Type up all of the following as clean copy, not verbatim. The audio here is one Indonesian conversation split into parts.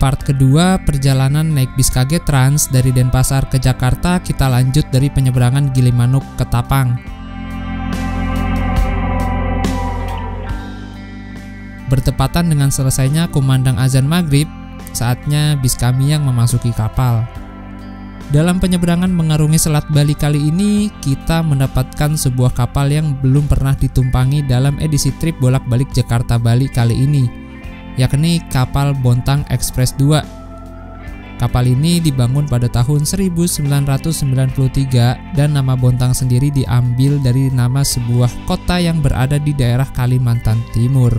Part kedua perjalanan naik bis KG Trans dari Denpasar ke Jakarta, kita lanjut dari penyeberangan Gilimanuk ke Tapang. Bertepatan dengan selesainya kumandang azan maghrib, saatnya bis kami yang memasuki kapal. Dalam penyeberangan mengarungi Selat Bali kali ini, kita mendapatkan sebuah kapal yang belum pernah ditumpangi dalam edisi trip bolak-balik Jakarta-Bali kali ini, yakni kapal Bontang Express 2. Kapal ini dibangun pada tahun 1993 dan nama Bontang sendiri diambil dari nama sebuah kota yang berada di daerah Kalimantan Timur.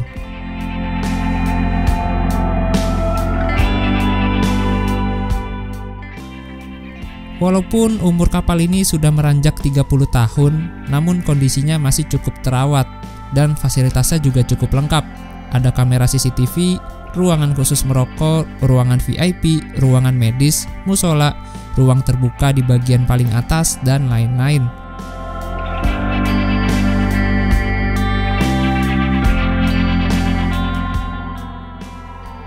Walaupun umur kapal ini sudah meranjak 30 tahun, namun kondisinya masih cukup terawat dan fasilitasnya juga cukup lengkap. Ada kamera CCTV, ruangan khusus merokok, ruangan VIP, ruangan medis, musola, ruang terbuka di bagian paling atas, dan lain-lain.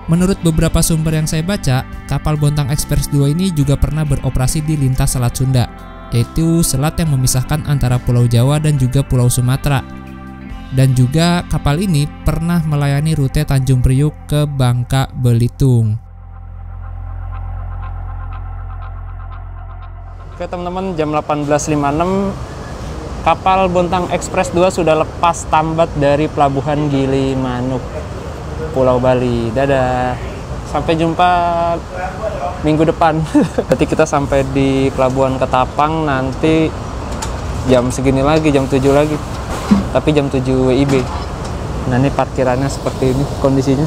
Menurut beberapa sumber yang saya baca, kapal Bontang Express 2 ini juga pernah beroperasi di lintas Selat Sunda, yaitu selat yang memisahkan antara Pulau Jawa dan juga Pulau Sumatera. Dan juga kapal ini pernah melayani rute Tanjung Priuk ke Bangka Belitung. Oke teman-teman, jam 18.56 kapal Bontang Express 2 sudah lepas tambat dari pelabuhan Gilimanuk, Pulau Bali. Dadah, sampai jumpa minggu depan. Nanti kita sampai di pelabuhan Ketapang nanti jam segini lagi, jam 7 lagi, tapi jam 7 WIB. Nah ini parkirannya seperti ini kondisinya.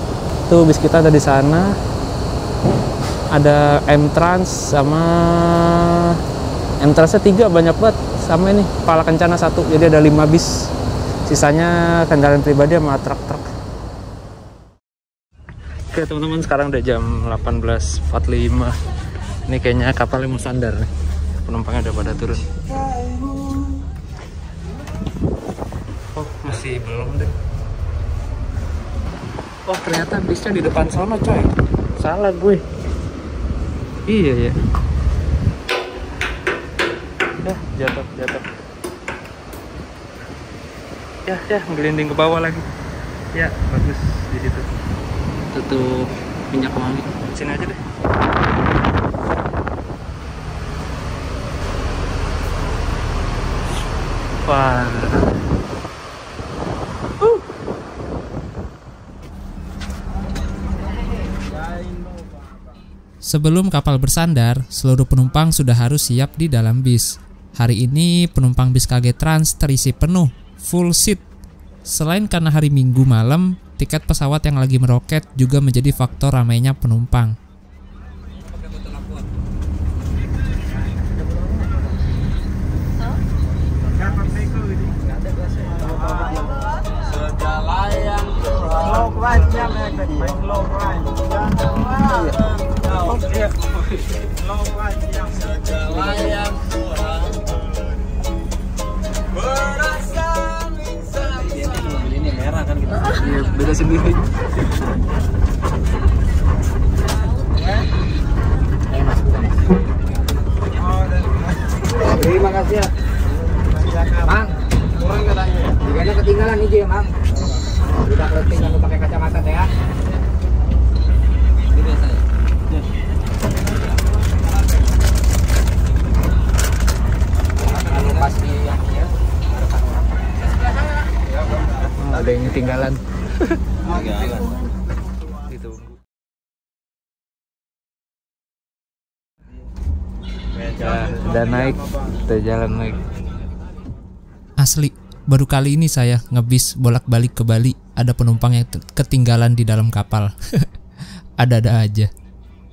Tuh bis kita ada di sana, ada M-Trans sama M-Transnya 3 banyak banget, sama ini Pala Kencana 1, jadi ada 5 bis, sisanya kendaraan pribadi sama truk-truk. Oke teman-teman, sekarang udah jam 18.45. Ini kayaknya kapalnya mau sandar nih. Penumpangnya udah pada turun. Oh masih belum deh. Oh ternyata bisnya di depan sana coy. Salah gue. Iya ya. Jatuh. Ya menggelinding ke bawah lagi. Ya bagus di situ. Tutup minyak wangi. Sini aja deh. Wah. Sebelum kapal bersandar, seluruh penumpang sudah harus siap di dalam bis. Hari ini penumpang bis KG Trans terisi penuh, full seat. Selain karena hari Minggu malam, tiket pesawat yang lagi meroket juga menjadi faktor ramainya penumpang. Iya, beda sendiri. Terima kasih ya. Mang, kurang katanya. Jiganya ketinggalan nih, Mang. Udah penting aku pakai kacamata teh ya. Ini biasa ya. Pasti yang ya. Ada yang ketinggalan. Gitu. Udah naik, udah jalan naik. Asli, baru kali ini saya ngebis bolak-balik ke Bali, ada penumpang yang ketinggalan di dalam kapal. Ada-ada aja.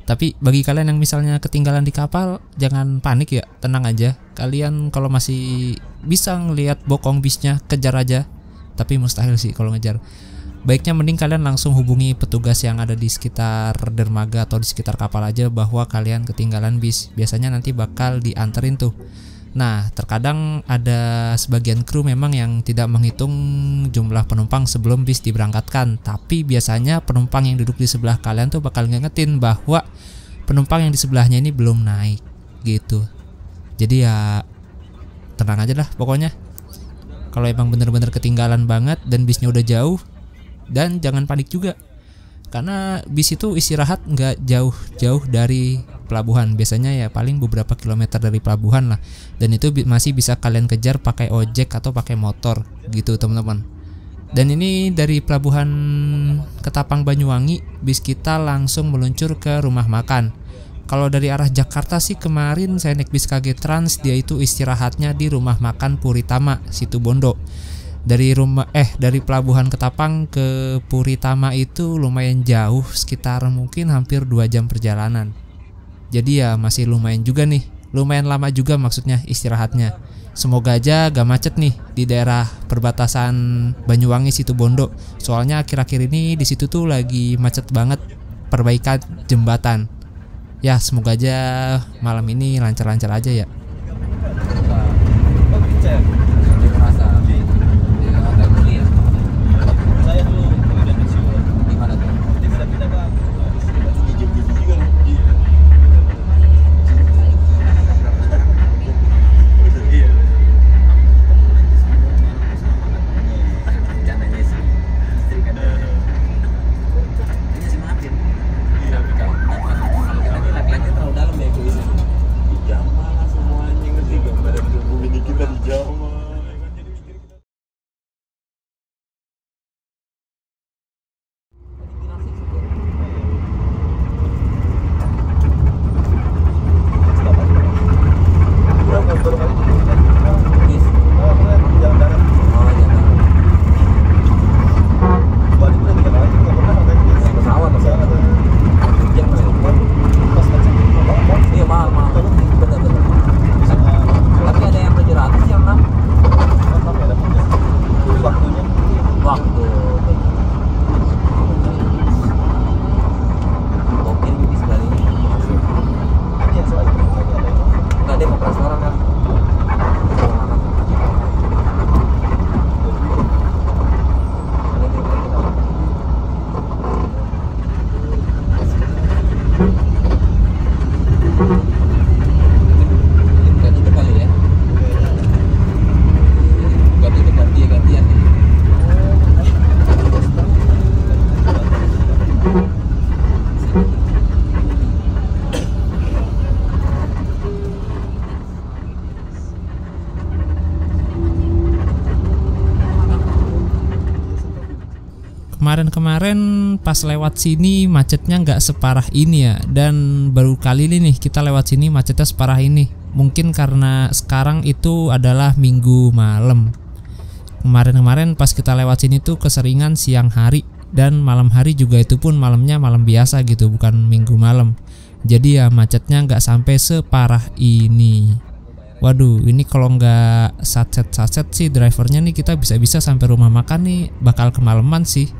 Tapi bagi kalian yang misalnya ketinggalan di kapal, jangan panik ya, tenang aja. Kalian kalau masih bisa ngelihat bokong bisnya, kejar aja. Tapi mustahil sih kalau ngejar. Baiknya mending kalian langsung hubungi petugas yang ada di sekitar dermaga atau di sekitar kapal aja bahwa kalian ketinggalan bis. Biasanya nanti bakal dianterin tuh Nah, terkadang ada sebagian kru memang yang tidak menghitung jumlah penumpang sebelum bis diberangkatkan. Tapi biasanya penumpang yang duduk di sebelah kalian tuh bakal ngingetin bahwa penumpang yang di sebelahnya ini belum naik gitu. Jadi ya tenang aja lah pokoknya. Kalau emang bener-bener ketinggalan banget dan bisnya udah jauh, dan jangan panik juga. Karena bis itu istirahat nggak jauh-jauh dari pelabuhan. Biasanya ya paling beberapa kilometer dari pelabuhan lah. Dan itu masih bisa kalian kejar pakai ojek atau pakai motor gitu teman-teman. Dan ini dari pelabuhan Ketapang Banyuwangi, bis kita langsung meluncur ke rumah makan. Kalau dari arah Jakarta sih kemarin saya naik bis KG Trans, dia itu istirahatnya di rumah makan Puritama, Situbondo. Dari pelabuhan Ketapang ke Puritama itu lumayan jauh, sekitar mungkin hampir 2 jam perjalanan. Jadi ya masih lumayan juga nih, lumayan lama juga maksudnya istirahatnya. Semoga aja gak macet nih di daerah perbatasan Banyuwangi Situbondo. Soalnya akhir-akhir ini di situ tuh lagi macet banget perbaikan jembatan. Ya semoga aja malam ini lancar-lancar aja ya. Kemarin-kemarin pas lewat sini macetnya nggak separah ini ya. Dan baru kali ini nih kita lewat sini macetnya separah ini. Mungkin karena sekarang itu adalah minggu malam. Kemarin-kemarin pas kita lewat sini tuh keseringan siang hari. Dan malam hari juga itu pun malamnya malam biasa gitu, bukan minggu malam. Jadi ya macetnya nggak sampai separah ini. Waduh, ini kalau nggak satset sih drivernya nih, kita bisa-bisa sampai rumah makan nih bakal kemalaman sih.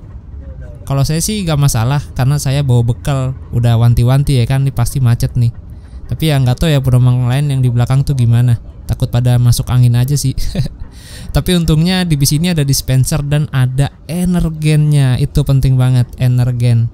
Kalau saya sih gak masalah karena saya bawa bekal, udah wanti-wanti ya kan, nih pasti macet nih. Tapi ya nggak tahu ya penumpang lain yang di belakang tuh gimana, takut pada masuk angin aja sih. Tapi untungnya di bis ini ada dispenser dan ada energennya, itu penting banget, energen.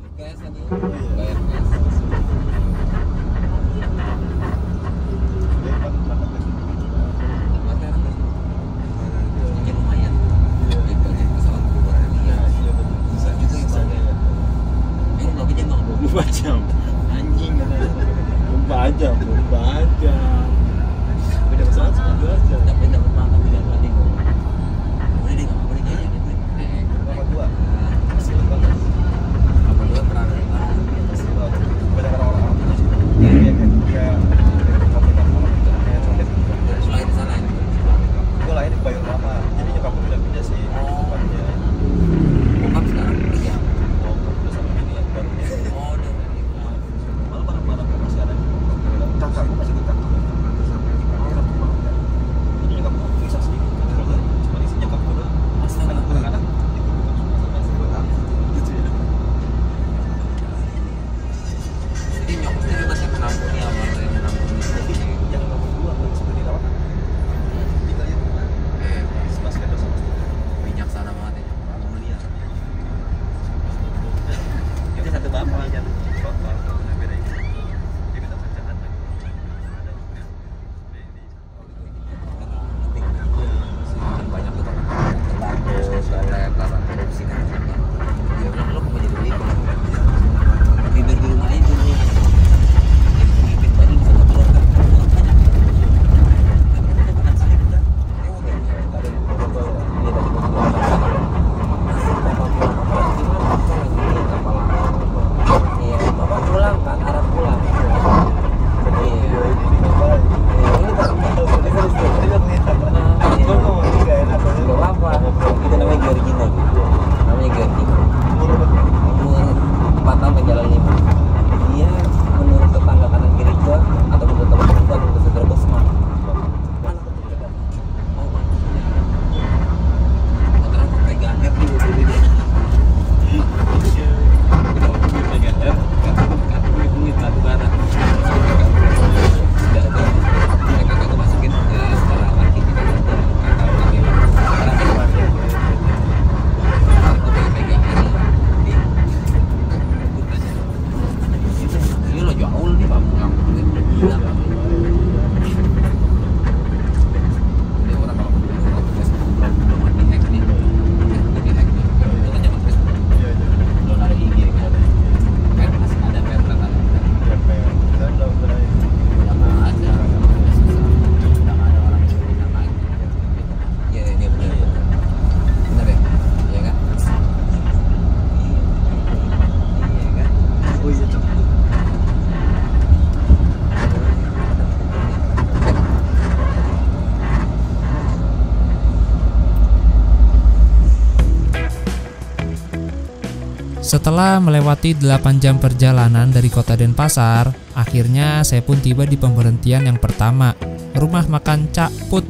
Setelah melewati 8 jam perjalanan dari kota Denpasar, akhirnya saya pun tiba di pemberhentian yang pertama, rumah makan Cak Put.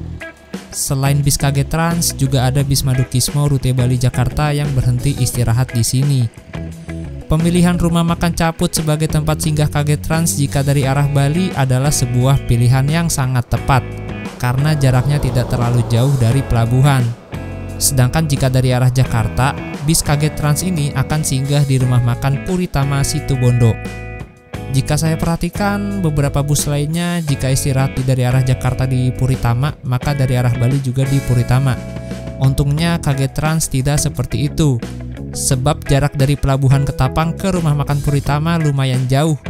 Selain bis KG Trans, juga ada bis Madukismo rute Bali Jakarta yang berhenti istirahat di sini. Pemilihan rumah makan Cak Put sebagai tempat singgah KG Trans jika dari arah Bali adalah sebuah pilihan yang sangat tepat, karena jaraknya tidak terlalu jauh dari pelabuhan. Sedangkan jika dari arah Jakarta, bis KG Trans ini akan singgah di rumah makan Puritama Situbondo. Jika saya perhatikan beberapa bus lainnya, jika istirahat dari arah Jakarta di Puritama, maka dari arah Bali juga di Puritama. Untungnya KG Trans tidak seperti itu, sebab jarak dari pelabuhan Ketapang ke rumah makan Puritama lumayan jauh.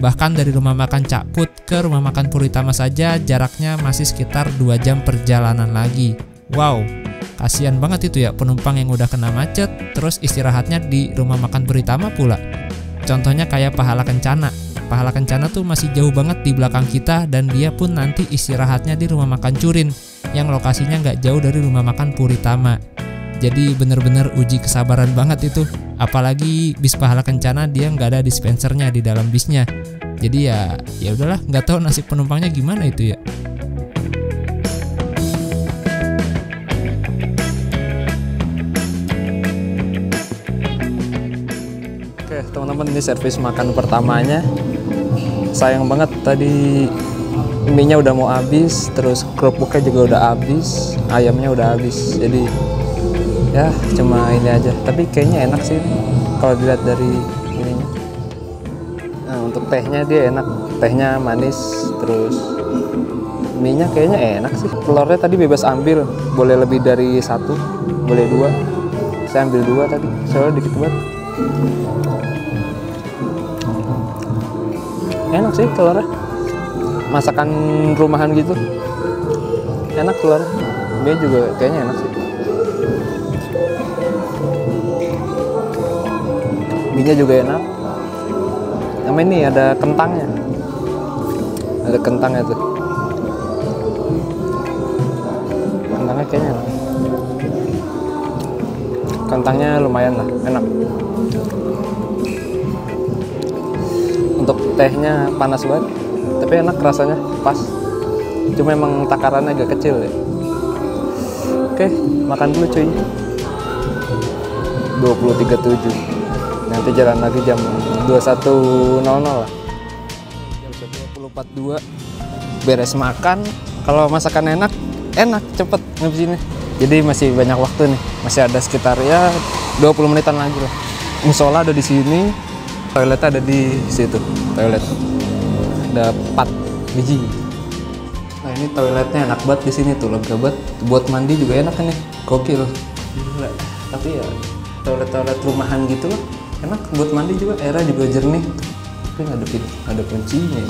Bahkan dari rumah makan Cak Put ke rumah makan Puritama saja jaraknya masih sekitar 2 jam perjalanan lagi. Wow, kasihan banget itu ya penumpang yang udah kena macet terus istirahatnya di rumah makan Puritama pula. Contohnya kayak Pahala Kencana. Pahala Kencana tuh masih jauh banget di belakang kita dan dia pun nanti istirahatnya di rumah makan Curin yang lokasinya nggak jauh dari rumah makan Puritama. Jadi bener-bener uji kesabaran banget itu. Apalagi bis Pahala Kencana dia nggak ada dispensernya di dalam bisnya. Jadi ya udahlah, nggak tahu nasib penumpangnya gimana itu ya. Oke teman-teman, ini servis makan pertamanya. Sayang banget tadi mie-nya udah mau habis, terus kerupuknya juga udah habis, ayamnya udah habis. Jadi ya cuma ini aja. Tapi kayaknya enak sih kalau dilihat dari ininya. Nah untuk tehnya dia enak, tehnya manis, terus mie-nya kayaknya enak sih. Telurnya tadi bebas ambil, boleh lebih dari 1, boleh 2. Saya ambil 2 tadi, soalnya dikit banget. Enak sih telurnya, masakan rumahan gitu, enak telurnya. Mie juga kayaknya enak sih. Mie-nya juga enak. Sama ini ada kentangnya, ada kentangnya tuh. Kentangnya kayaknya enak. Kentangnya lumayan lah, enak. Untuk tehnya panas banget, tapi enak rasanya, pas. Cuma emang takarannya agak kecil ya. Oke, makan dulu cuy. 20.37. Nanti jalan lagi jam 21.00 lah. Jam 20.42 beres makan. Kalau masakan enak, cepet ngabisinnya. Jadi masih banyak waktu nih. Masih ada sekitar ya 20 menitan lagi lah. Musola ada di sini. Toiletnya ada di situ, toilet ada 4 biji. Nah ini toiletnya enak banget di sini tuh, lega banget. Buat mandi juga enak nih, gokil. Gila. Tapi ya toilet rumahan gitu loh, enak buat mandi juga, airnya juga jernih. Tapi ada kuncinya.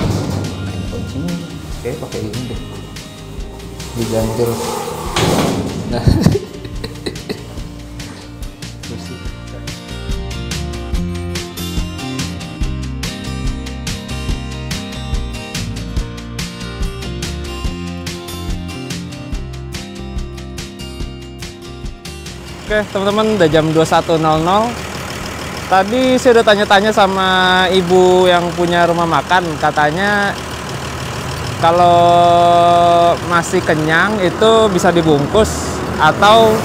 Nah ini kuncinya, kayak pakai ini deh, diganjel. Nah. Oke teman-teman, udah jam 21.00. Tadi saya udah tanya-tanya sama ibu yang punya rumah makan. Katanya kalau masih kenyang itu bisa dibungkus atau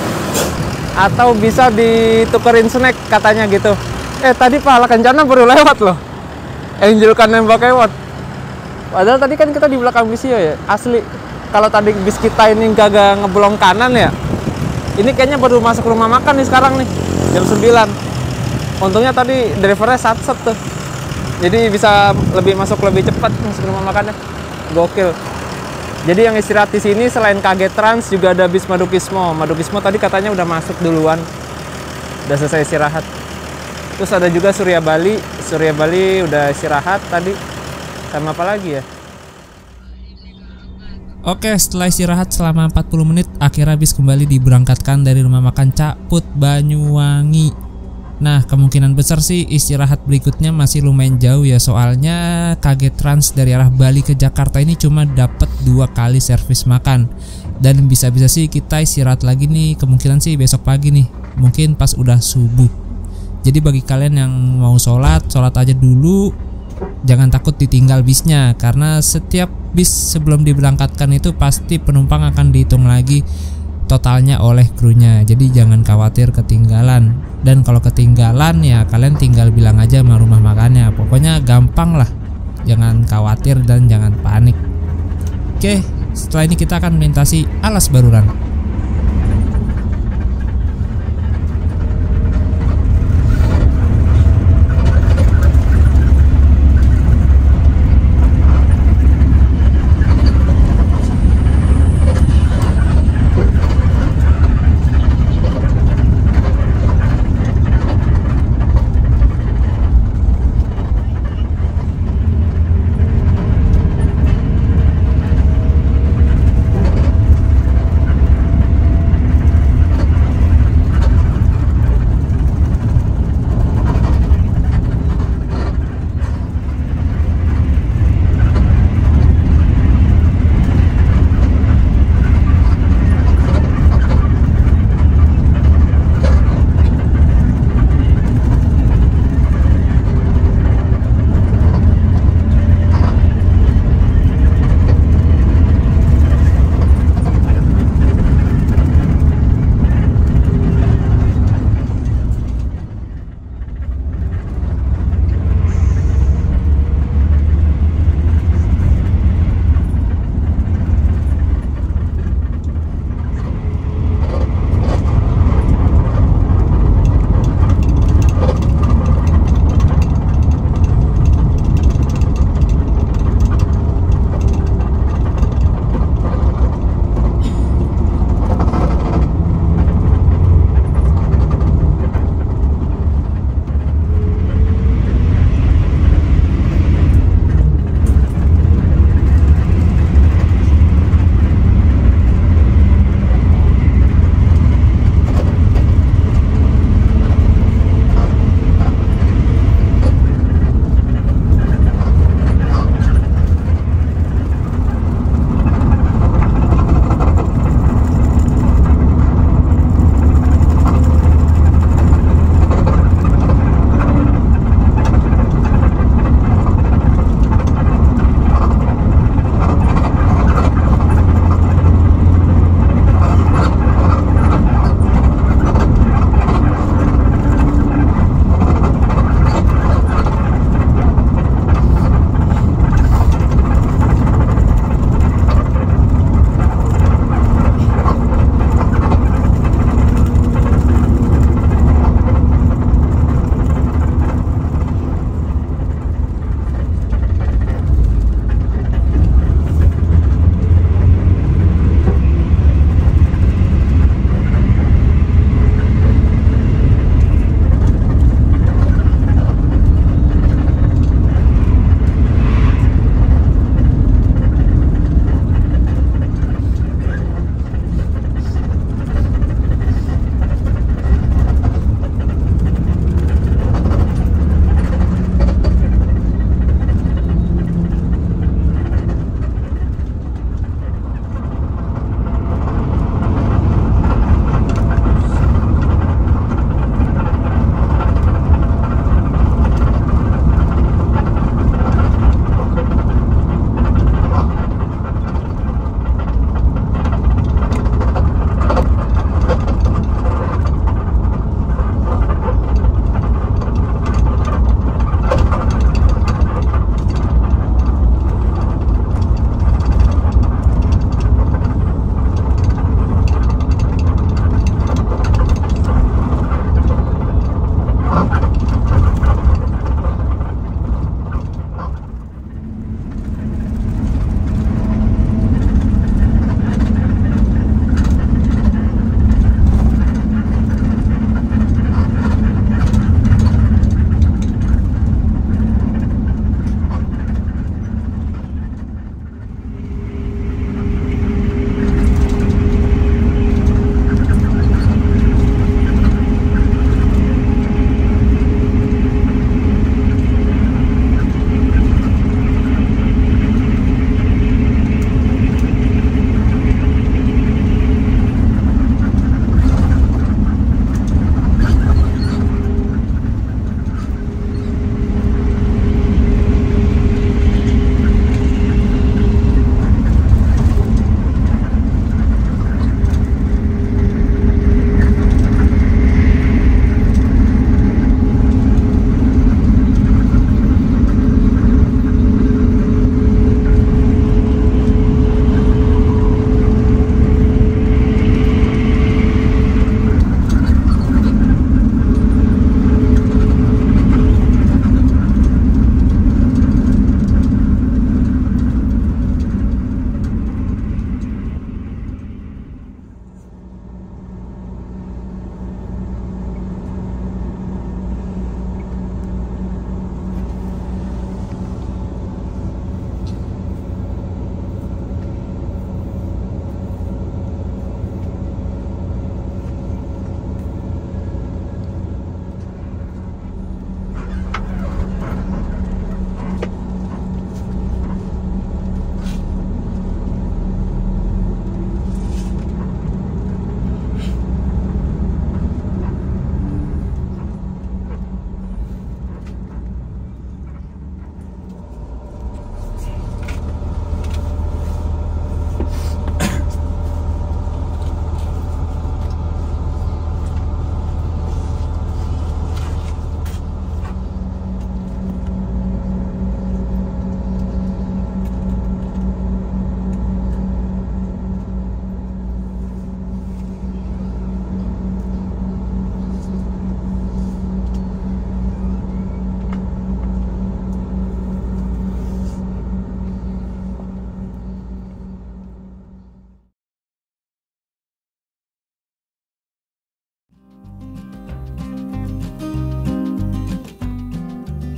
bisa ditukerin snack katanya gitu. Tadi Pahala Kencana baru lewat loh, Angel kan nembak lewat. Padahal tadi kan kita di belakang bisnya ya, asli. Kalau tadi bis kita ini gak ngeblong kanan ya, ini kayaknya baru masuk rumah makan nih sekarang nih, jam 9. Untungnya tadi drivernya sat-set tuh, jadi bisa masuk lebih cepat masuk rumah makannya. Gokil. Jadi yang istirahat di sini selain KG Trans juga ada bis Madukismo. Madukismo tadi katanya udah masuk duluan, udah selesai istirahat. Terus ada juga Surya Bali. Surya Bali udah istirahat tadi. Sama apa lagi ya? Oke, setelah istirahat selama 40 menit, akhirnya bis kembali diberangkatkan dari rumah makan Cak Put Banyuwangi. Nah, kemungkinan besar sih istirahat berikutnya masih lumayan jauh ya, soalnya KG Trans dari arah Bali ke Jakarta ini cuma dapat 2 kali servis makan. Dan bisa-bisa sih kita istirahat lagi nih, kemungkinan sih besok pagi nih, mungkin pas udah subuh. Jadi bagi kalian yang mau sholat aja dulu, jangan takut ditinggal bisnya, karena setiap bis sebelum diberangkatkan itu pasti penumpang akan dihitung lagi totalnya oleh krunya. Jadi jangan khawatir ketinggalan. Dan kalau ketinggalan ya kalian tinggal bilang aja sama rumah makannya. Pokoknya gampang lah. Jangan khawatir dan jangan panik. Oke, setelah ini kita akan melintasi Alas Baruran.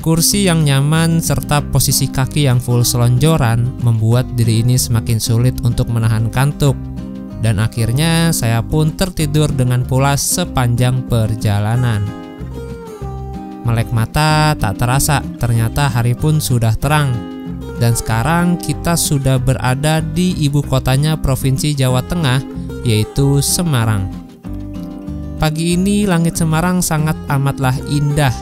Kursi yang nyaman serta posisi kaki yang full selonjoran membuat diri ini semakin sulit untuk menahan kantuk. Dan akhirnya saya pun tertidur dengan pulas sepanjang perjalanan. Melek mata tak terasa, ternyata hari pun sudah terang. Dan sekarang kita sudah berada di ibu kotanya Provinsi Jawa Tengah, yaitu Semarang. Pagi ini langit Semarang sangat amatlah indah.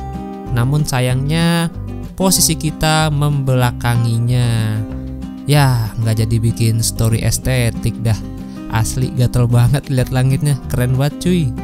Namun sayangnya posisi kita membelakanginya. Ya, nggak jadi bikin story estetik dah. Asli gatel banget lihat langitnya, keren banget cuy.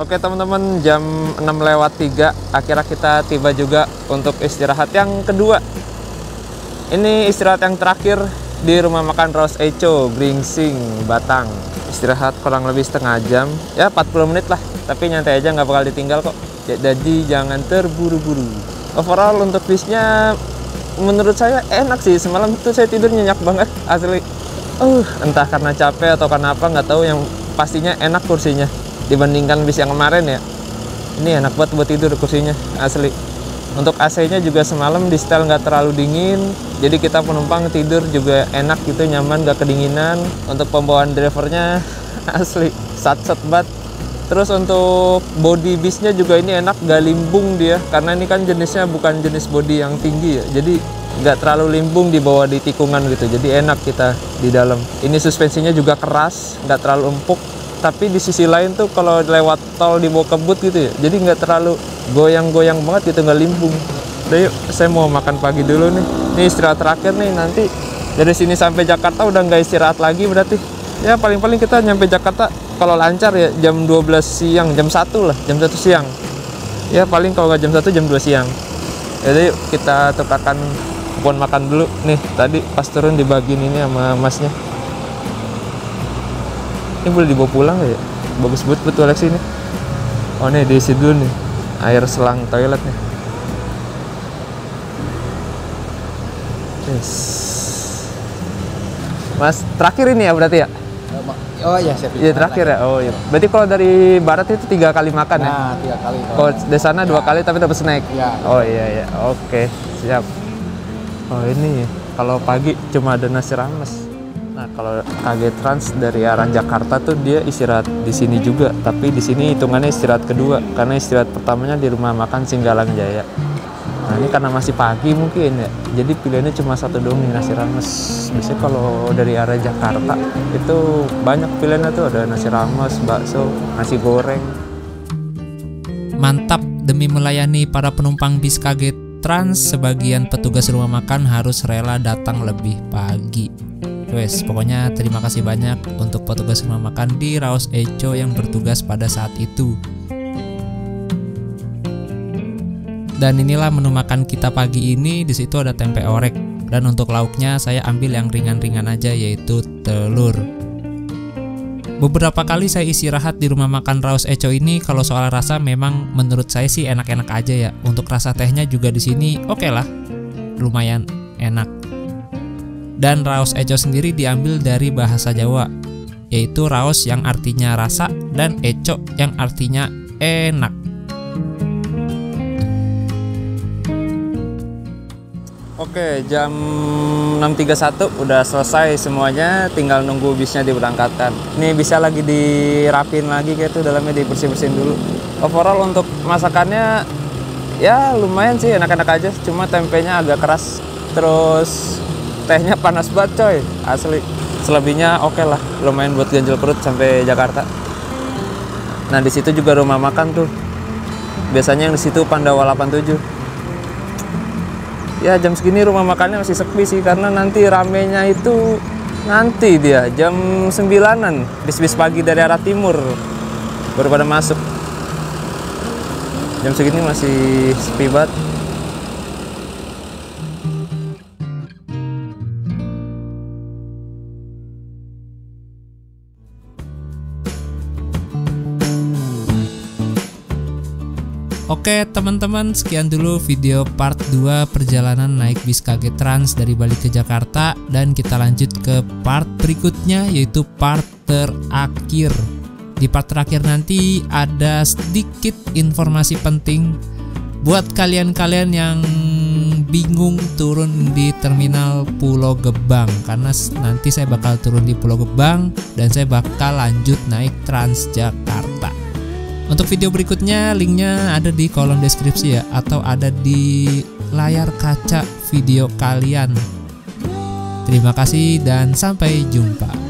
Oke teman-teman, jam 6:03 akhirnya kita tiba juga untuk istirahat yang kedua. Ini istirahat yang terakhir di rumah makan Raus Echo, Gringsing, Batang. Istirahat kurang lebih setengah jam, ya 40 menit lah. Tapi nyantai aja, nggak bakal ditinggal kok. Jadi jangan terburu-buru. Overall untuk bisnya menurut saya enak sih. Semalam itu saya tidur nyenyak banget asli. Entah karena capek atau karena apa nggak tahu, yang pastinya enak kursinya. Dibandingkan bis yang kemarin ya, ini enak banget buat tidur kursinya asli. Untuk AC-nya juga semalam di setel nggak terlalu dingin, jadi kita penumpang tidur juga enak gitu, nyaman, gak kedinginan. Untuk pembawaan drivernya asli sat-sat banget. Terus untuk body bisnya juga ini enak, gak limbung dia, karena ini kan jenisnya bukan jenis body yang tinggi ya, jadi nggak terlalu limbung dibawa di tikungan gitu, jadi enak kita di dalam. Ini suspensinya juga keras, nggak terlalu empuk. Tapi di sisi lain tuh kalau lewat tol dibawa kebut gitu ya, jadi nggak terlalu goyang-goyang banget gitu, nggak limbung. Udah yuk, saya mau makan pagi dulu nih. Ini istirahat terakhir nih, nanti dari sini sampai Jakarta udah nggak istirahat lagi berarti. Ya paling-paling kita nyampe Jakarta kalau lancar ya jam 12 siang, jam 1 lah, jam 1 siang. Ya paling kalau nggak jam 1, jam 2 siang. Jadi yuk kita tukarkan kupon makan dulu. Nih tadi pas turun dibagiin ini sama masnya. Ini boleh dibawa pulang gak ya? Bagus banget buat toilet sini. Oh nih diisi dulu nih air selang toilet nih. Yes. Mas terakhir ini ya berarti ya? Oh iya, siap. Iya terakhir ya. Oh iya. Berarti kalau dari barat itu 3 kali makan ya? Nah, 3 kali. Kalau di sana 2 kali tapi dapat snack. Iya. Oh iya ya. Oke, siap. Oh ini kalau pagi cuma ada nasi rames. Nah kalau KG Trans dari arah Jakarta tuh dia istirahat di sini juga, tapi di sini hitungannya istirahat kedua karena istirahat pertamanya di rumah makan Singgalang Jaya. Nah ini karena masih pagi mungkin ya, jadi pilihannya cuma satu doang nih, nasi rames. Biasanya kalau dari arah Jakarta itu banyak pilihannya tuh, ada nasi rames, bakso, nasi goreng. Mantap, demi melayani para penumpang bis KG Trans, sebagian petugas rumah makan harus rela datang lebih pagi. Wes, pokoknya terima kasih banyak untuk petugas rumah makan di Raus Echo yang bertugas pada saat itu. Dan inilah menu makan kita pagi ini. Di situ ada tempe orek. Dan untuk lauknya saya ambil yang ringan-ringan aja, yaitu telur. Beberapa kali saya istirahat di rumah makan Raos Eco ini. Kalau soal rasa memang menurut saya sih enak-enak aja ya. Untuk rasa tehnya juga di sini oke lah, lumayan enak. Dan Raos Eco sendiri diambil dari bahasa Jawa, yaitu Raos yang artinya rasa dan Eco yang artinya enak. Oke, jam 6.31 udah selesai semuanya, tinggal nunggu bisnya diberangkatkan. Ini bisa lagi dirapin lagi kayak tuh, dalamnya dibersih-bersihin dulu. Overall untuk masakannya ya lumayan sih, enak-enak aja, cuma tempenya agak keras. Terus tehnya panas banget coy, asli. Selebihnya oke lah, lumayan buat ganjel perut sampai Jakarta. Nah, di situ juga rumah makan tuh. Biasanya yang di situ Pandawa 87. Ya jam segini rumah makannya masih sepi sih, karena nanti ramenya itu nanti dia jam 9-an, bis-bis pagi dari arah timur baru pada masuk. Jam segini masih sepi banget. Oke teman-teman, sekian dulu video part 2 perjalanan naik bis KG Trans dari Bali ke Jakarta. Dan kita lanjut ke part berikutnya, yaitu part terakhir. Di part terakhir nanti ada sedikit informasi penting buat kalian-kalian yang bingung turun di terminal Pulau Gebang, karena nanti saya bakal turun di Pulau Gebang dan saya bakal lanjut naik Transjakarta. Untuk video berikutnya linknya ada di kolom deskripsi ya, atau ada di layar kaca video kalian. Terima kasih dan sampai jumpa.